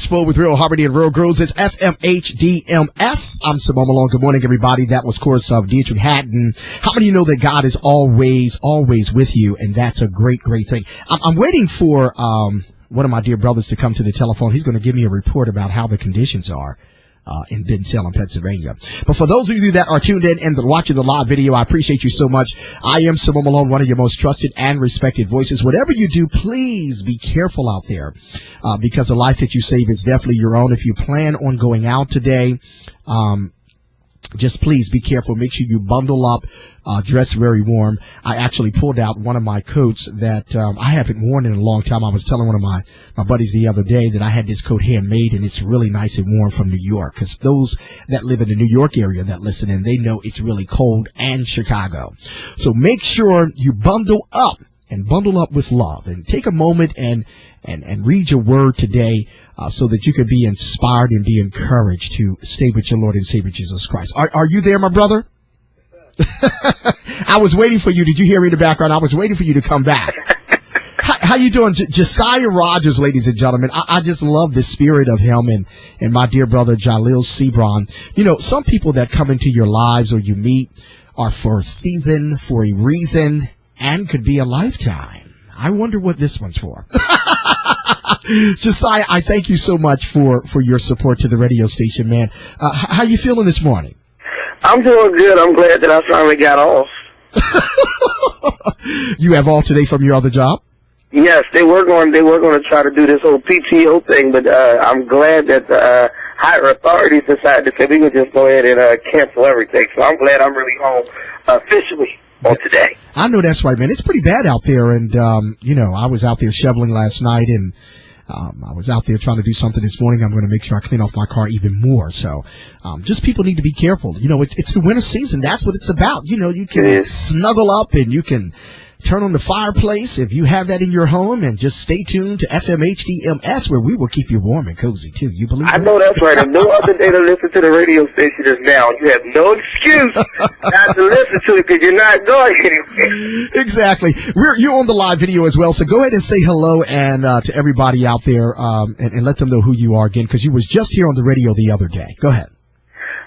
Expo with Real Harmony and Real Grooves. It's FMHDMS. I'm Simone Malone. Good morning, everybody. That was, of course, Dietrich Haddon. How many of you know that God is always with you? And that's a great thing. I'm waiting for one of my dear brothers to come to the telephone. He's going to give me a report about how the conditions are in Bensalem, Pennsylvania. But for those of you that are tuned in and watching the live video, I appreciate you so much. I am Simone Malone, one of your most trusted and respected voices. Whatever you do, please be careful out there, because the life that you save is definitely your own. If you plan on going out today, just please be careful. Make sure you bundle up, dress very warm. I actually pulled out one of my coats that I haven't worn in a long time. I was telling one of my buddies the other day that I had this coat handmade, and it's really nice and warm from New York, because those that live in the New York area that listen in, they know it's really cold, and Chicago. So make sure you bundle up, and bundle up with love, and take a moment and read your word today, so that you can be inspired and be encouraged to stay with your Lord and Savior Jesus Christ. Are you there, my brother? I was waiting for you. Did you hear me in the background? I was waiting for you to come back. How you doing? Josiah Rodgers, ladies and gentlemen. I just love the spirit of him and my dear brother Jalil Sebron. You know, some people that come into your lives or you meet are for a season, for a reason, and could be a lifetime. I wonder what this one's for. Josiah, I thank you so much for your support to the radio station, man. How you feeling this morning? I'm doing good. I'm glad that I finally got off. You have off today from your other job? Yes, they were going to try to do this whole PTO thing, but I'm glad that the higher authorities decided to say we could just go ahead and cancel everything. So I'm glad I'm really home officially on today. I know that's right, man. It's pretty bad out there, and you know, I was out there shoveling last night, and I was out there trying to do something this morning. I'm going to make sure I clean off my car even more. So, just people need to be careful. You know, it's the winter season. That's what it's about. You know, you can snuggle up and you can turn on the fireplace if you have that in your home, and just stay tuned to FMHDMS, where we will keep you warm and cozy too. You believe that? I know that's right. And no other day to listen to the radio station is now. You have no excuse not to listen to it, because you're not going anywhere. Exactly. You're on the live video as well, so go ahead and say hello and to everybody out there, and let them know who you are again, because you was just here on the radio the other day. Go ahead.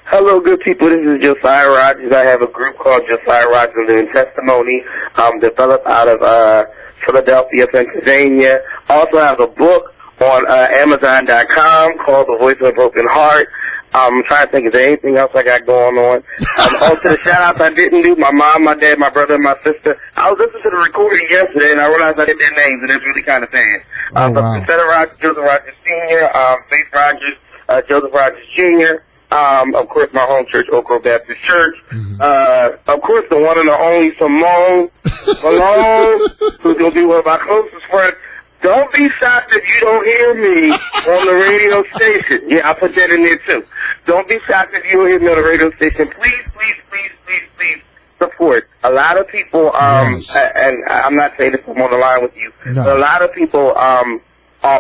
Hello, good people. This is Josiah Rodgers. I have a group called Josiah Rodgers and I Testimony, developed out of Philadelphia, Pennsylvania. Also have a book on Amazon.com called The Voice of a Broken Heart. I'm trying to think, is there anything else I got going on? Also, the shout-outs I didn't do, my mom, my dad, my brother, and my sister. I was listening to the recording yesterday, and I realized I did their names, and it's really kind of sad. Wow. Josiah Rodgers, Joseph Rodgers Sr., Faith Rodgers, Joseph Rodgers Jr., of course, my home church, Oak Grove Baptist Church. Mm-hmm. Of course, the one and the only Simone Malone, who's going to be one of my closest friends. Don't be shocked if you don't hear me on the radio station. Yeah, I put that in there, too. Don't be shocked if you don't hear me on the radio station. Please support. A lot of people, and I'm not saying this, I'm on the line with you, but a lot of people are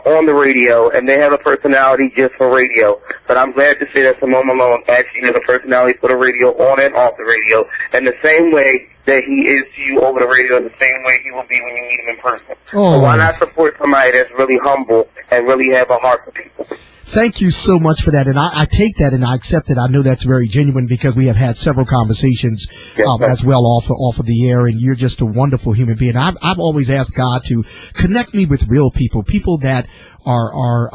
on the radio, and they have a personality just for radio. But I'm glad to say that Simone Malone actually has a personality for the radio, on and off the radio, and the same way that he is to you over the radio, the same way he will be when you meet him in person. So why not support somebody that's really humble and really have a heart for people? Thank you so much for that, and I take that and I accept it. I know that's very genuine, because we have had several conversations as well off of the air, and you're just a wonderful human being. I've always asked God to connect me with real people that are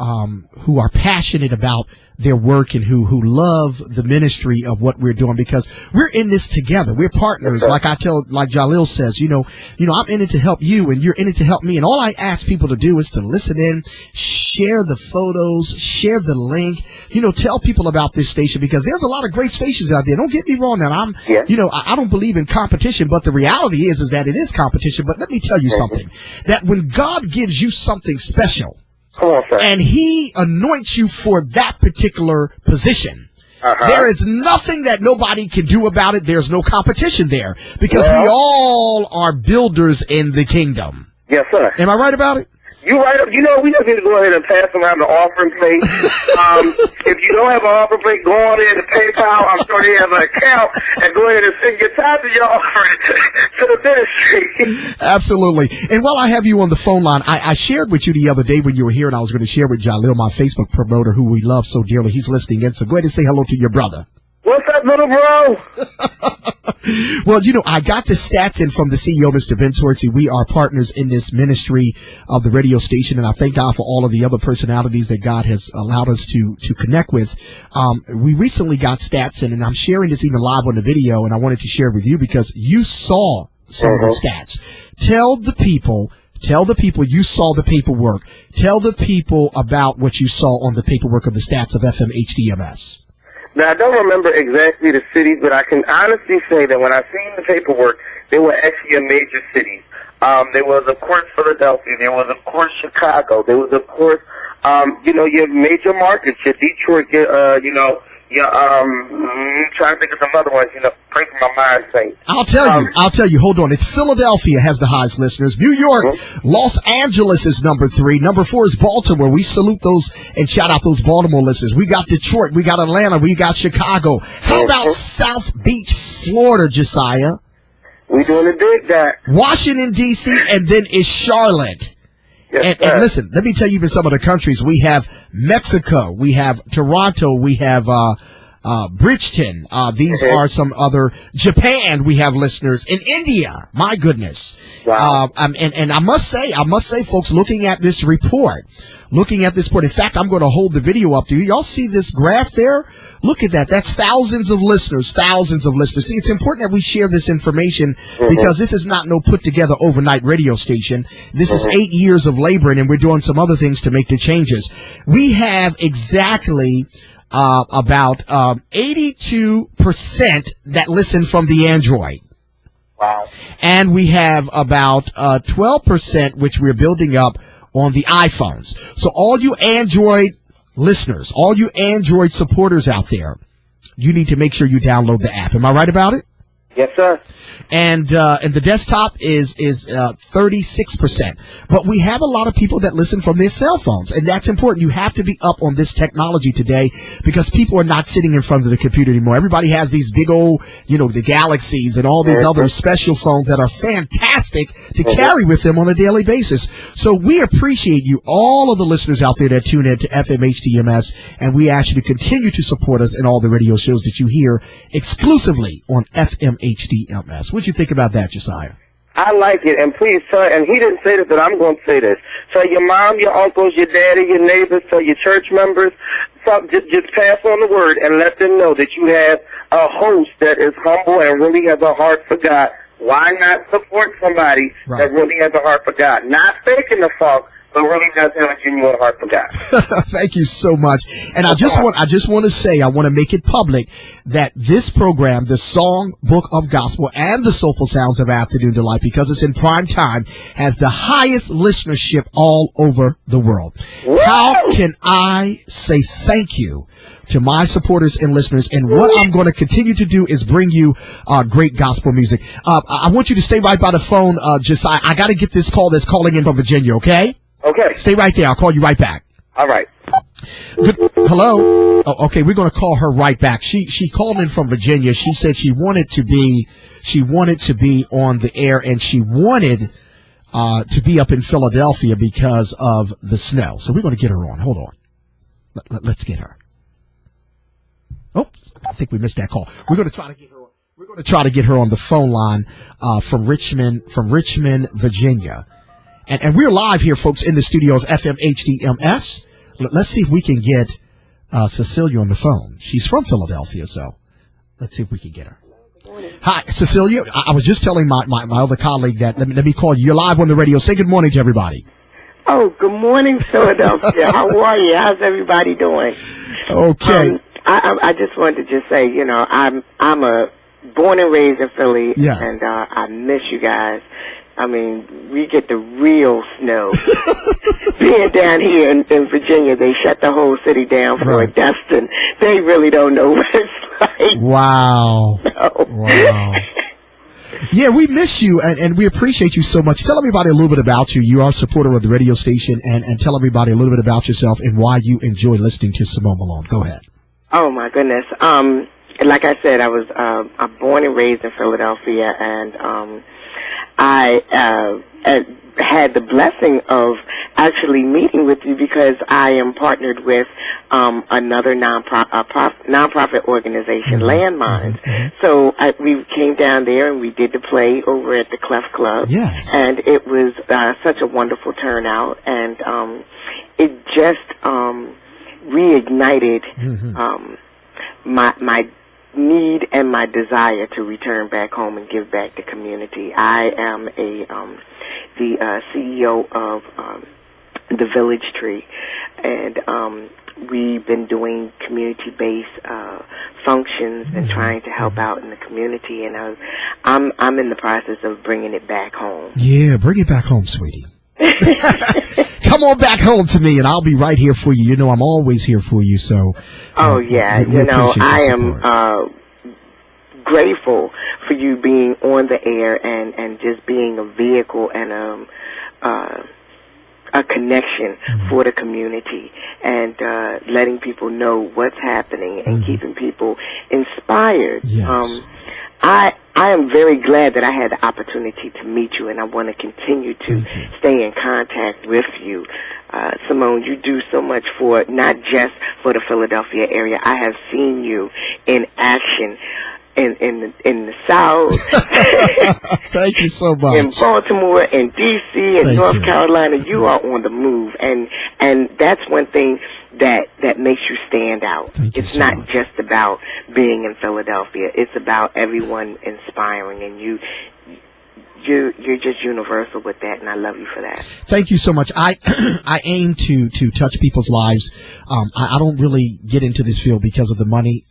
who are passionate about their work and who love the ministry of what we're doing, because we're in this together. We're partners. Like Jalil says, you know, I'm in it to help you and you're in it to help me. And all I ask people to do is to listen in, share the photos, share the link, tell people about this station, because there's a lot of great stations out there. Don't get me wrong. Now I don't believe in competition, but the reality is that it is competition. But let me tell you something, that when God gives you something special, and he anoints you for that particular position, there is nothing that nobody can do about it. There's no competition there, because we all are builders in the kingdom. Yes, sir. Am I right about it? You right up. You know, we just need to go ahead and pass around the offering plate. If you don't have an offering plate, go on in to PayPal. I'm sure they have an account, and go ahead and send your tithes and your offering to the ministry. Absolutely. And while I have you on the phone line, I shared with you the other day when you were here, and I was going to share with Jalil, my Facebook promoter, who we love so dearly. He's listening in, so go ahead and say hello to your brother. What's up, little bro? Well, you know, I got the stats in from the CEO, Mr. Vince Horsey. We are partners in this ministry of the radio station, and I thank God for all of the other personalities that God has allowed us to connect with. We recently got stats in, and I'm sharing this even live on the video, and I wanted to share it with you because you saw some of the stats. Tell the people you saw the paperwork. Tell the people about what you saw on the paperwork of the stats of FM HDMS. Now, I don't remember exactly the cities, but I can honestly say that when I seen the paperwork, they were actually in major cities. There was, of course, Philadelphia. There was, of course, Chicago. There was, of course, your major markets, your Detroit, trying to think of some other ones, pray for my mind, Saint. I'll tell you, hold on. It's Philadelphia has the highest listeners. New York, Los Angeles is number 3. Number 4 is Baltimore. We salute those and shout out those Baltimore listeners. We got Detroit. We got Atlanta. We got Chicago. How about South Beach, Florida, Josiah? We doing a big guy. Washington, D.C., and then is Charlotte. Yes, and listen, let me tell you even some of the countries. We have Mexico, we have Toronto, we have Bridgeton. These are some other. Japan, we have listeners. In India, my goodness. Wow. And I must say, folks, looking at this report, in fact, I'm going to hold the video up to you. Y'all see this graph there? Look at that. That's thousands of listeners. See, it's important that we share this information because this is not no put together overnight radio station. This is 8 years of laboring, and we're doing some other things to make the changes. We have exactly about 82% that listen from the Android. Wow. And we have about 12%, which we're building up on the iPhones. So all you Android listeners, all you Android supporters out there, you need to make sure you download the app. Am I right about it? Yes, sir. And the desktop is 36%. But we have a lot of people that listen from their cell phones, and that's important. You have to be up on this technology today because people are not sitting in front of the computer anymore. Everybody has these big old, the Galaxies and all these other special phones that are fantastic to carry with them on a daily basis. So we appreciate you, all of the listeners out there that tune in to FM HDMS, and we ask you to continue to support us in all the radio shows that you hear exclusively on FM HDMS. What'd you think about that, Josiah? I like it, and please tell, and he didn't say this, but I'm going to say this. Tell your mom, your uncles, your daddy, your neighbors, tell your church members, just pass on the word and let them know that you have a host that is humble and really has a heart for God. Why not support somebody that really has a heart for God? Not faking the funk, but really does have a genuine heart for God. Thank you so much. And I just want to say, I want to make it public that this program, the Song Book of Gospel and the Soulful Sounds of Afternoon Delight, because it's in prime time, has the highest listenership all over the world. Woo! How can I say thank you to my supporters and listeners? And what I'm going to continue to do is bring you great gospel music. I want you to stay right by the phone, Josiah. I got to get this call that's calling in from Virginia, okay? Okay. Stay right there. I'll call you right back. All right. Good. Hello. Oh, okay. We're going to call her right back. She called in from Virginia. She said she wanted to be on the air, and she wanted to be up in Philadelphia because of the snow. So we're going to get her on. Hold on. Let's get her. Oops. I think we missed that call. We're going to try to get her. We're going to try to get her on the phone line from Richmond, Virginia. And we're live here, folks, in the studio of FM HDMS. Let's see if we can get Cecilia on the phone. She's from Philadelphia, so let's see if we can get her. Hi, Cecilia. I was just telling my other colleague that let me call you. You're live on the radio. Say good morning to everybody. Oh, good morning, Philadelphia. How are you? How's everybody doing? Okay. I just wanted to just say, I'm a born and raised in Philly, and I miss you guys. I mean, we get the real snow. Being down here in Virginia, they shut the whole city down for a dust, and they really don't know what it's like. Wow. No. Wow. Yeah, we miss you, and we appreciate you so much. Tell everybody a little bit about you. You are a supporter of the radio station, and tell everybody a little bit about yourself and why you enjoy listening to Simone Malone. Go ahead. Oh, my goodness. Like I said, I'm born and raised in Philadelphia, and I had the blessing of actually meeting with you because I am partnered with another nonprofit organization, Landmines. So we came down there and we did the play over at the Clef Club. Yes. And it was such a wonderful turnout, and it just reignited my need and my desire to return back home and give back to community. I am the CEO of the Village Tree, and we've been doing community-based functions and trying to help out in the community, and I'm in the process of bringing it back home. Yeah, bring it back home, sweetie. Come on back home to me, and I'll be right here for you. You know, I'm always here for you. So, yeah, we I am grateful for you being on the air and just being a vehicle and a connection for the community, and letting people know what's happening and keeping people inspired. Yes. I am very glad that I had the opportunity to meet you, and I want to continue to stay in contact with you. Simone, you do so much for not just for the Philadelphia area. I have seen you in action in the South. Thank you so much. In Baltimore, in D.C., in North Carolina, you are on the move, and that's one thing that makes you stand out. It's not just about being in Philadelphia. It's about everyone inspiring, and you're just universal with that, and I love you for that. Thank you so much. I aim to touch people's lives. I don't really get into this field because of the money.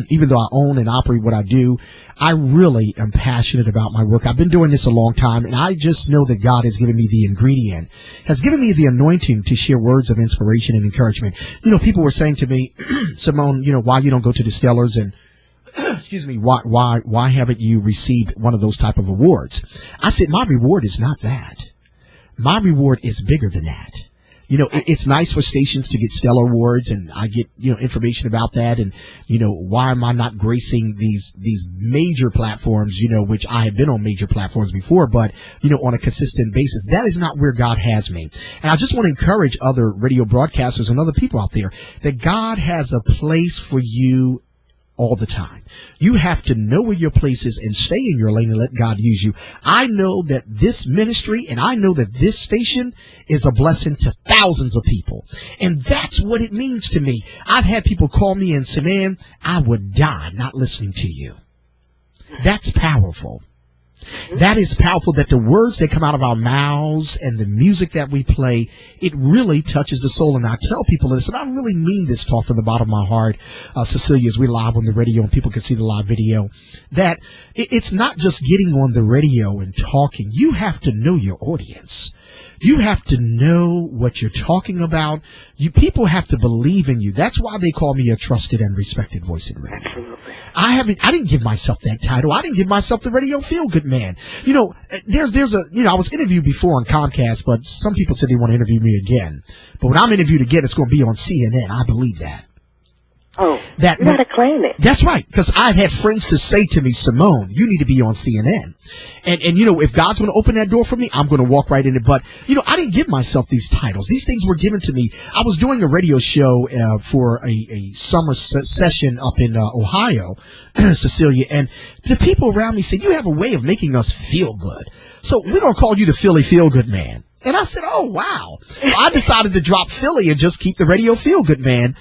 Even though I own and operate what I do, I really am passionate about my work. I've been doing this a long time, and I just know that God has given me the ingredient, has given me the anointing to share words of inspiration and encouragement. You know, people were saying to me, Simone, you know, why you don't go to the Stellars, and excuse me, why haven't you received one of those type of awards? I said, my reward is not that. My reward is bigger than that. You know, it's nice for stations to get stellar awards, and I get, you know, information about that, and, you know, why am I not gracing these major platforms, you know, which I have been on major platforms before, but, you know, on a consistent basis. That is not where God has me. And I just want to encourage other radio broadcasters and other people out there that God has a place for you all the time. You have to know where your place is and stay in your lane and let God use you. I know that this ministry and I know that this station is a blessing to thousands of people. And that's what it means to me. I've had people call me and say, man, I would die not listening to you. That's powerful. That is powerful, that the words that come out of our mouths and the music that we play, it really touches the soul. And I tell people this, and I really mean this talk from the bottom of my heart, Cecilia, as we live on the radio and people can see the live video, that it's not just getting on the radio and talking. You have to know your audience. You have to know what you're talking about. People have to believe in you. That's why they call me a trusted and respected voice in radio. I didn't give myself that title. I didn't give myself the radio feel-good man. You know, I was interviewed before on Comcast, but some people said they want to interview me again. But when I'm interviewed again, it's going to be on CNN. I believe that. Oh, you gotta claim it. That's right, because I've had friends to say to me, Simone, you need to be on CNN. And you know, if God's going to open that door for me, I'm going to walk right in it. But, you know, I didn't give myself these titles. These things were given to me. I was doing a radio show for a summer session up in Ohio, Cecilia, and the people around me said, you have a way of making us feel good. So we're going to call you the Philly Feel-Good Man. And I said, oh, wow. So I decided to drop Philly and just keep the radio feel good, man,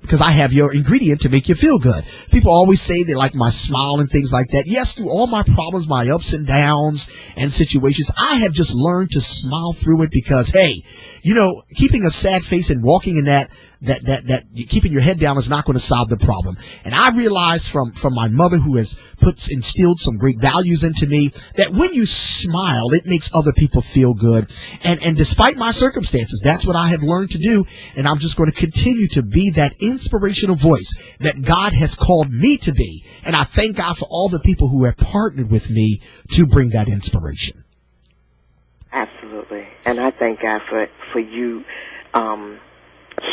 because I have your ingredient to make you feel good. People always say they like my smile and things like that. Yes, through all my problems, my ups and downs and situations, I have just learned to smile through it because, hey, you know, keeping a sad face and walking in that keeping your head down is not going to solve the problem. And I realized from my mother, who has instilled some great values into me, that when you smile, it makes other people feel good. And despite my circumstances, that's what I have learned to do. And I'm just going to continue to be that inspirational voice that God has called me to be. And I thank God for all the people who have partnered with me to bring that inspiration. Absolutely. And I thank God for you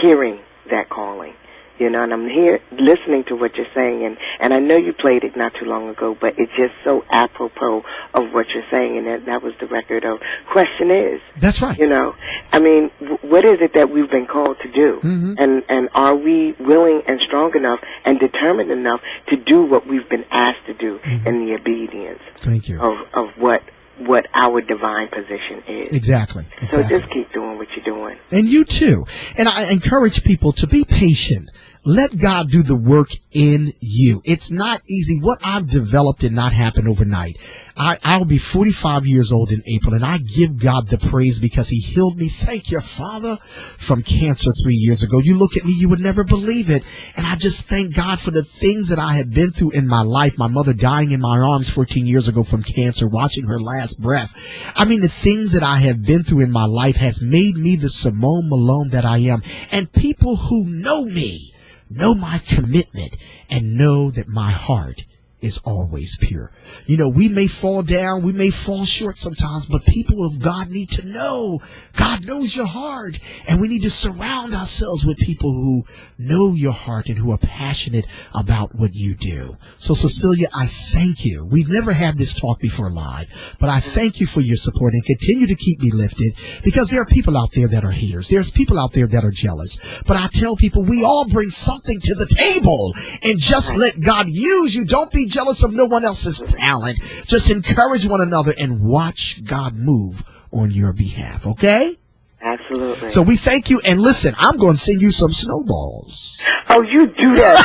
hearing that calling. You know, and I'm here listening to what you're saying, and I know you played it not too long ago, but it's just so apropos of what you're saying, and that was the record of Question Is. That's right. You know, I mean, what is it that we've been called to do? Mm-hmm. And are we willing and strong enough and determined enough to do what we've been asked to do in the obedience Thank you. of what our divine position is. Exactly. So just keep doing what you're doing. And you too. And I encourage people to be patient. Let God do the work in you. It's not easy. What I've developed did not happen overnight. I'll be 45 years old in April, and I give God the praise because he healed me. Thank you, Father, from cancer 3 years ago. You look at me, you would never believe it. And I just thank God for the things that I have been through in my life. My mother dying in my arms 14 years ago from cancer, watching her last breath. I mean, the things that I have been through in my life has made me the Simone Malone that I am. And people who know me know my commitment and know that my heart is always pure. You know, we may fall down, we may fall short sometimes, but people of God need to know God knows your heart, and we need to surround ourselves with people who know your heart and who are passionate about what you do. So, Cecilia, I thank you. We've never had this talk before live, but I thank you for your support and continue to keep me lifted, because there are people out there that are haters. There's people out there that are jealous. But I tell people we all bring something to the table, and just let God use you. Don't be jealous of no one else's talent. Just encourage one another and watch God move on your behalf, okay? Absolutely. So we thank you, and listen, I'm going to send you some snowballs. Oh, you do that.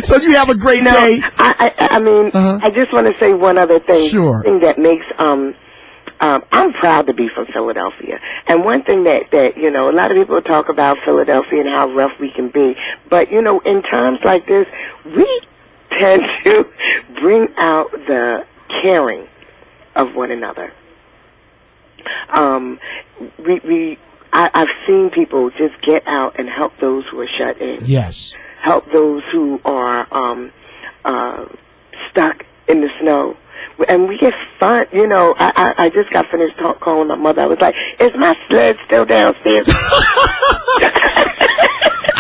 So you have a great day. I mean, I just want to say one other thing. Sure. Thing that makes I'm proud to be from Philadelphia. And one thing that, you know, a lot of people talk about Philadelphia and how rough we can be. But, you know, in times like this, we tend to bring out the caring of one another. I've seen people just get out and help those who are shut in. Yes. Help those who are stuck in the snow. And we get fun, you know. I just got finished calling my mother. I was like, "Is my sled still downstairs?"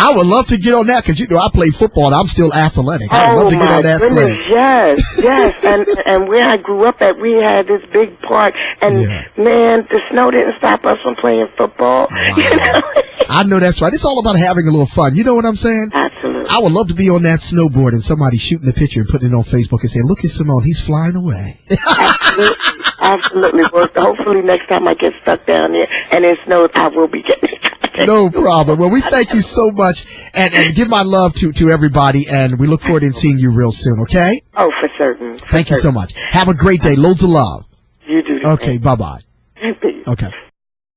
I would love to get on that, because, you know, I play football and I'm still athletic. I would love to get on that sled. Yes. And where I grew up at, we had this big park, and man, the snow didn't stop us from playing football. Wow. You know? I know that's right. It's all about having a little fun. You know what I'm saying? Absolutely. I would love to be on that snowboard and somebody shooting a picture and putting it on Facebook and saying, "Look at Simone, he's flying away." Absolutely. Well, hopefully next time I get stuck down there and it snows, I will be getting it. No problem. Well, we thank you so much, and give my love to everybody, and we look forward to seeing you real soon, okay? Oh, for certain. Thank you so much. Have a great day. Loads of love. You do. Okay, bye-bye. Peace. Okay.